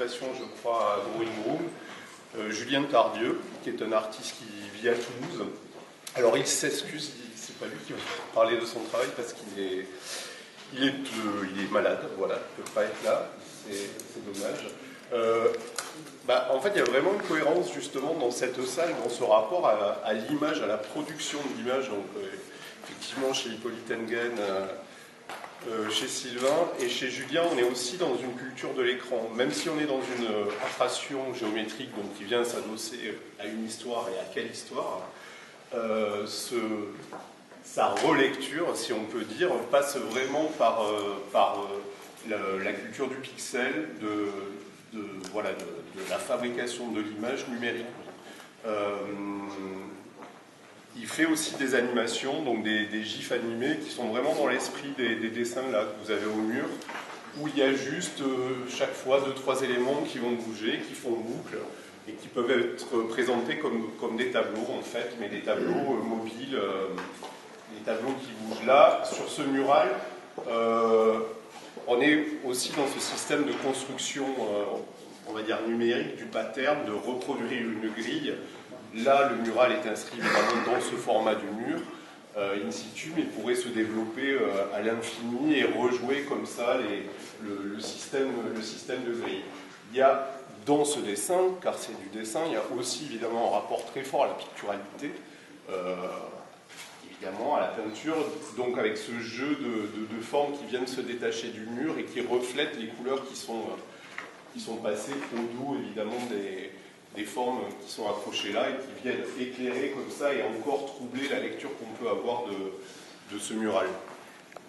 participation, je crois, à Drawing Room, Julien Tardieu, qui est un artiste qui vit à Toulouse. Alors il s'excuse, c'est pas lui qui va parler de son travail parce qu'il est malade, voilà, il ne peut pas être là, c'est dommage. En fait, il y a vraiment une cohérence justement dans cette salle, dans ce rapport à l'image, à la production de l'image. Donc, effectivement, chez Hippolyte Engen, chez Sylvain et chez Julien, on est aussi dans une culture de l'écran. Même si on est dans une illustration géométrique, donc qui vient s'adosser à une histoire et à quelle histoire, sa relecture, si on peut dire, passe vraiment par la culture du pixel, de la fabrication de l'image numérique. Il fait aussi des animations, donc des gifs animés qui sont vraiment dans l'esprit des dessins là, que vous avez au mur, où il y a juste chaque fois 2-3 éléments qui vont bouger, qui font boucle, et qui peuvent être présentés comme des tableaux en fait, mais des tableaux mobiles, des tableaux qui bougent. Là, sur ce mural, on est aussi dans ce système de construction, on va dire numérique, du pattern, de reproduire une grille. Là, le mural est inscrit vraiment dans ce format du mur, in situ, mais pourrait se développer à l'infini et rejouer comme ça le système de grille. Il y a dans ce dessin, car c'est du dessin, il y a aussi évidemment un rapport très fort à la picturalité, évidemment à la peinture, donc avec ce jeu de formes qui viennent se détacher du mur et qui reflètent les couleurs qui sont passées au dos évidemment des formes qui sont accrochées là et qui viennent éclairer comme ça et encore troubler la lecture qu'on peut avoir de ce mural.